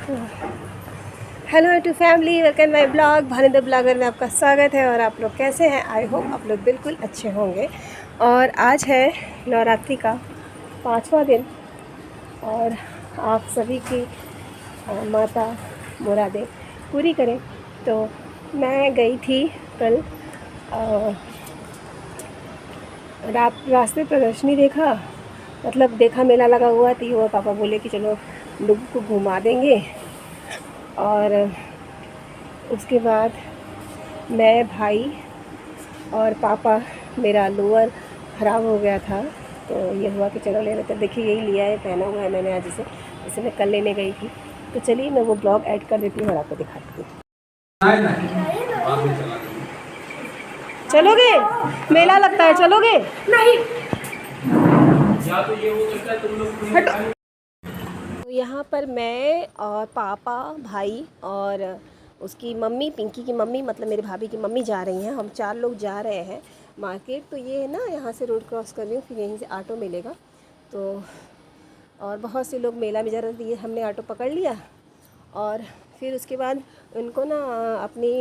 Hello to family, welcome my blog Bhanu the blogger में आपका स्वागत है। और आप लोग कैसे हैं? आई होप आप लोग बिल्कुल अच्छे होंगे। और आज है नवरात्रि का 5वां दिन और आप सभी की माता मुरादें पूरी करें। तो मैं गई थी कल रास्ते प्रदर्शनी देखा, मतलब देखा मेला लगा हुआ थी और पापा बोले कि चलो लोगों को घुमा देंगे। और उसके बाद मैं, भाई और पापा, मेरा लोअर ख़राब हो गया था तो ये हुआ कि चलो ले लेते। देखिए यही लिया है, पहना हुआ है मैंने आज इसे मैं कल लेने गई थी। तो चलिए मैं वो ब्लॉग ऐड कर देती हूँ और आपको दिखाती हूँ। चलोगे? मेला लगता है, चलोगे? नहीं। तो यहाँ पर मैं और पापा, भाई और उसकी मम्मी, पिंकी की मम्मी, मतलब मेरे भाभी की मम्मी जा रही हैं। हम 4 लोग जा रहे हैं मार्केट। तो ये है ना, यहाँ से रोड क्रॉस कर रही हूँ, फिर यहीं से ऑटो मिलेगा। तो और बहुत से लोग मेला में जा रहे थे, ये हमने ऑटो पकड़ लिया। और फिर उसके बाद उनको ना अपनी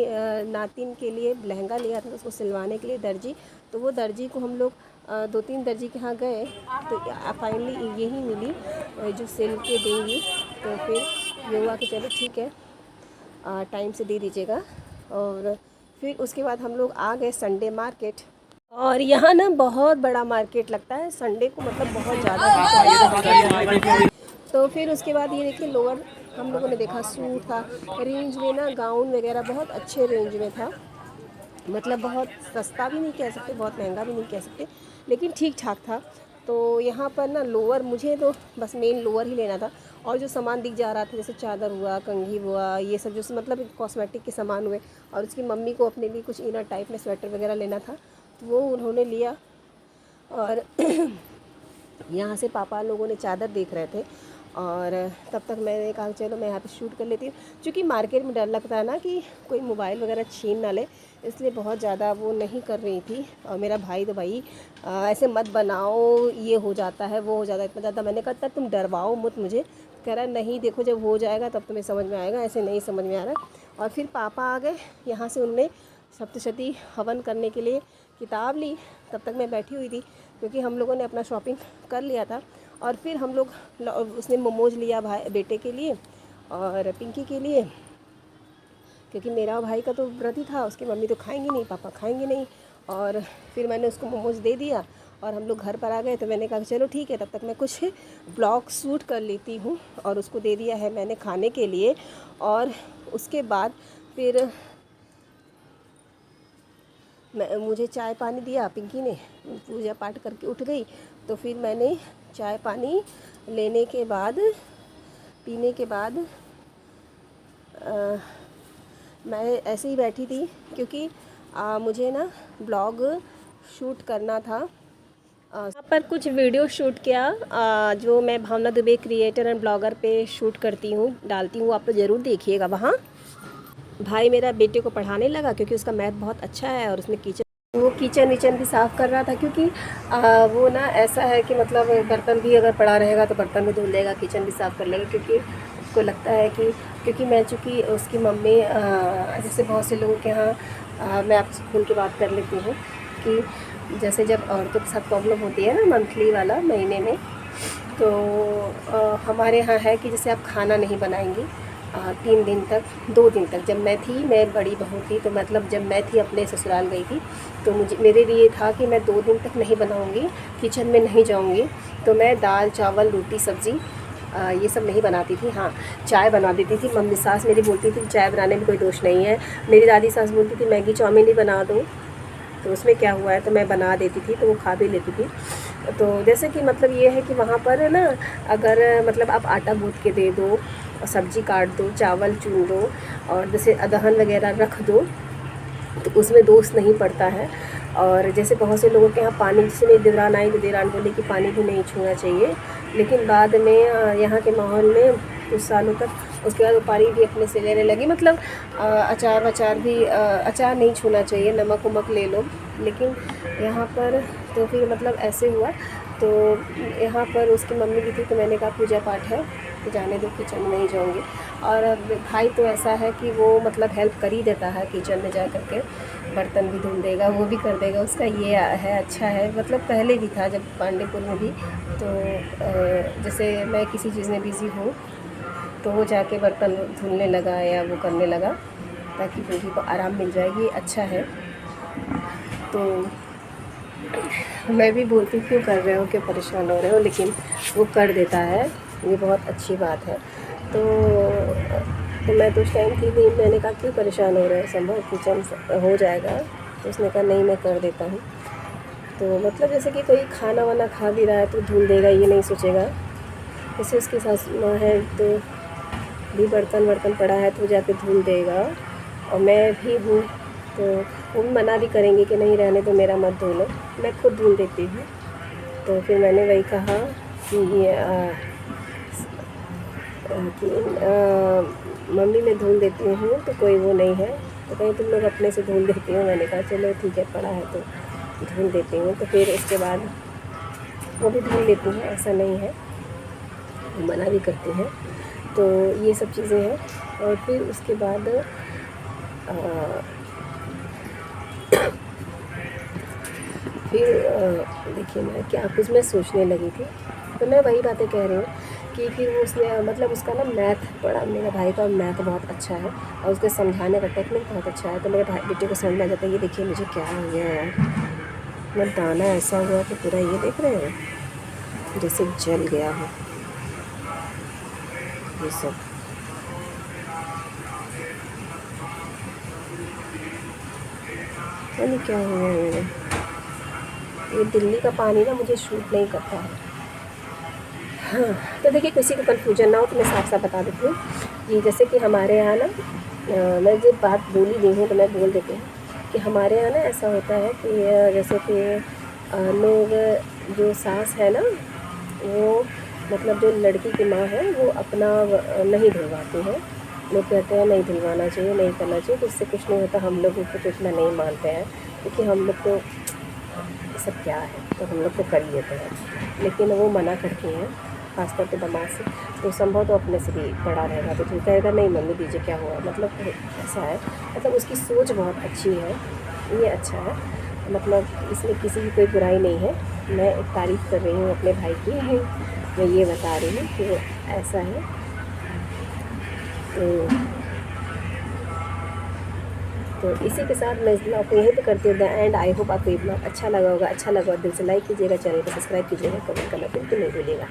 नातिन के लिए लहंगा लिया था, उसको सिलवाने के लिए दर्जी। तो वो दर्जी को हम लोग 2-3 दर्जी के यहाँ गए तो फाइनली यही मिली जो सिल के देंगी। तो फिर ये हुआ कि चलो ठीक है, टाइम से दे दीजिएगा। और फिर उसके बाद हम लोग आ गए संडे मार्केट। और यहाँ ना बहुत बड़ा मार्केट लगता है संडे को, मतलब बहुत ज़्यादा। तो फिर उसके बाद ये देखिए लोअर हम लोगों ने देखा, सूट था रेंज में ना, गाउन वगैरह बहुत अच्छे रेंज में था। मतलब बहुत सस्ता भी नहीं कह सकते, बहुत महंगा भी नहीं कह सकते, लेकिन ठीक ठाक था। तो यहाँ पर ना लोअर, मुझे तो बस मेन लोअर ही लेना था। और जो सामान दिख जा रहा था जैसे चादर हुआ, कंघी हुआ, ये सब जो मतलब कॉस्मेटिक के सामान हुए। और उसकी मम्मी को अपने लिए कुछ इनर टाइप में स्वेटर वगैरह लेना था तो वो उन्होंने लिया। और यहाँ से पापा लोगों ने चादर देख रहे थे और तब तक मैंने कहा चलो मैं यहाँ पे शूट कर लेती हूँ। क्योंकि मार्केट में डर लगता है ना कि कोई मोबाइल वगैरह छीन ना ले, इसलिए बहुत ज़्यादा वो नहीं कर रही थी। और मेरा भाई तो भाई ऐसे मत बनाओ, ये हो जाता है वो हो जाता है, इतना ज़्यादा। मैंने कहा तुम डरवाओ मत मुझे। कह रहा नहीं देखो जब हो जाएगा तब तुम्हें समझ में आएगा, ऐसे नहीं समझ में आ रहा। और फिर पापा आ गए यहाँ से, उनने सप्तशती हवन करने के लिए किताब ली। तब तक मैं बैठी हुई थी क्योंकि हम लोगों ने अपना शॉपिंग कर लिया था। और फिर हम लोग, उसने मोमोज लिया भाई बेटे के लिए और पिंकी के लिए, क्योंकि मेरा भाई का तो व्रत ही था, उसकी मम्मी तो खाएंगी नहीं, पापा खाएंगे नहीं। और फिर मैंने उसको मोमोज दे दिया और हम लोग घर पर आ गए। तो मैंने कहा चलो ठीक है, तब तक मैं कुछ ब्लॉग शूट कर लेती हूँ। और उसको दे दिया है मैंने खाने के लिए। और उसके बाद फिर मुझे चाय पानी दिया पिंकी ने, पूजा पाठ करके उठ गई। तो फिर मैंने चाय पानी लेने के बाद, पीने के बाद मैं ऐसे ही बैठी थी क्योंकि मुझे ना ब्लॉग शूट करना था। यहाँ पर कुछ वीडियो शूट किया जो मैं भावना दुबे क्रिएटर एंड ब्लॉगर पे शूट करती हूँ, डालती हूँ, आप तो ज़रूर देखिएगा वहाँ। भाई मेरा बेटे को पढ़ाने लगा क्योंकि उसका मैथ बहुत अच्छा है और उसने किचन विचन भी साफ़ कर रहा था। क्योंकि वो ना ऐसा है कि मतलब बर्तन भी अगर पड़ा रहेगा तो बर्तन भी धुल लेगा, किचन भी साफ़ कर लेगा। क्योंकि उसको लगता है कि क्योंकि मैं, चूँकि उसकी मम्मी जैसे बहुत से लोगों के यहाँ मैं आपसे खुल के बात कर लेती हूँ कि जैसे जब औरतों के साथ प्रॉब्लम होती है ना, मंथली वाला, महीने में, तो हमारे यहाँ है कि जैसे आप खाना नहीं बनाएंगी 3 दिन तक, 2 दिन तक। जब मैं बड़ी बहू थी तो मतलब जब मैं थी अपने ससुराल गई थी तो मेरे लिए था कि मैं 2 दिन तक नहीं बनाऊंगी, किचन में नहीं जाऊंगी। तो मैं दाल चावल रोटी सब्ज़ी ये सब नहीं बनाती थी। हाँ, चाय बना देती थी। मम्मी सास मेरी बोलती थी चाय बनाने में कोई दोष नहीं है। मेरी दादी सास बोलती थी मैगी चाउमीन ही बना दो, तो उसमें क्या हुआ है, तो मैं बना देती थी तो वो खा भी लेती थी। तो जैसे कि मतलब ये है कि वहाँ पर ना, अगर मतलब आप आटा गूँथ के दे दो और सब्ज़ी काट दो, चावल चुन दो और जैसे अदहन वगैरह रख दो तो उसमें दोष नहीं पड़ता है। और जैसे बहुत से लोगों के यहाँ पानी, जैसे मेरी देवरान आई तो देवरान बोली कि पानी भी नहीं छूना चाहिए, लेकिन बाद में यहाँ के माहौल में कुछ सालों तक उसके बाद वो पानी भी अपने से लेने लगी। मतलब अचार वचार भी, अचार नहीं छूना चाहिए, नमक वमक ले लो। लेकिन यहाँ पर तो फिर मतलब ऐसे हुआ। तो यहाँ पर उसकी मम्मी भी थी, तो मैंने कहा पूजा पाठ है तो जाने दो, किचन में नहीं जाऊँगी। और अब भाई तो ऐसा है कि वो मतलब हेल्प कर ही देता है किचन में जा कर के, बर्तन भी धुल देगा, वो भी कर देगा, उसका ये है अच्छा है। मतलब पहले भी था जब पांडेपुर में भी, तो जैसे मैं किसी चीज़ में बिज़ी हूँ तो वो जाके बर्तन धुलने लगा या वो करने लगा, ताकि पिंकी को आराम मिल जाए, ये अच्छा है। तो मैं भी बोलती क्यों कर रहे हो, क्यों परेशान हो रहे हो, लेकिन वो कर देता है, ये बहुत अच्छी बात है। तो मैं तो उस टाइम थी नहीं, मैंने कहा क्यों परेशान हो रहे हो, संभव किचन हो जाएगा। तो उसने कहा नहीं मैं कर देता हूँ। तो मतलब जैसे कि कोई खाना वाना खा भी रहा है तो धुल देगा, ये नहीं सोचेगा। जैसे उसकी सासू माँ है तो भी बर्तन वर्तन पड़ा है तो जाके धुल देगा, और मैं भी हूँ तो वो भी मना भी करेंगे कि नहीं रहने दो, मेरा मत धो लो, मैं खुद धुल देती हूँ। तो फिर मैंने वही कहा कि मम्मी मैं धुल देती हूँ तो कोई वो नहीं है, तो कहीं तुम लोग अपने से धुल देती हो। मैंने कहा चलो ठीक है, पड़ा है तो धुल देती हूँ। तो फिर उसके बाद वो भी धुल लेती हैं, ऐसा नहीं है, मना भी करती हैं। तो ये सब चीज़ें हैं। और फिर उसके बाद देखिए मैं क्या कुछ मैं सोचने लगी थी, तो मैं वही बातें कह रही हूँ कि फिर वो उसने मतलब उसका ना मैथ पढ़ा, मेरे भाई का मैथ बहुत अच्छा है और उसके समझाने का टेक्निक बहुत अच्छा है। तो मेरे भाई बेटे को समझ में आ जाता है। ये देखिए मुझे क्या हो गया यार, मैं दाना ऐसा हुआ कि पूरा ये देख रहे हैं जैसे जल गया हो, ये सब नहीं क्या हुआ है। ये दिल्ली का पानी ना मुझे शूट नहीं करता है। हाँ, तो देखिए किसी को कन्फ्यूजन ना हो तो मैं साफ साफ बता देती हूँ कि जैसे कि हमारे यहाँ ना मैं जब बात बोली दी हूँ तो मैं बोल देती हूँ कि हमारे यहाँ ना ऐसा होता है कि जैसे कि लोग जो सास है ना, वो मतलब जो लड़की की माँ है वो अपना नहीं धुलवाती है। लोग कहते हैं नहीं धुलवाना चाहिए, नहीं करना चाहिए, तो इससे कुछ नहीं होता। हम लोग को तो इतना नहीं मानते हैं क्योंकि हम लोग तो सब क्या है, तो हम लोग तो कर ही लेते हैं। लेकिन वो मना करती हैं, खासतौर पे दामाद से, तो संभव तो अपने से भी बड़ा रहेगा तो कहेगा नहीं मम्मी दीजिए क्या हुआ। मतलब ऐसा है, मतलब उसकी सोच बहुत अच्छी है, ये अच्छा है। मतलब इसमें किसी की कोई बुराई नहीं है, मैं एक तारीफ़ कर रही हूँ अपने भाई की, मैं ये बता रही हूँ कि वो ऐसा है। तो इसी के साथ मैं इस ब्लॉग को यहीं पे करती हूँ एंड। आई होप आपको ये ब्लॉग अच्छा लगा होगा। अच्छा लगा दिल से लाइक कीजिएगा, चैनल को सब्सक्राइब कीजिएगा, कमेंट करना बिल्कुल नहीं भूलिएगा।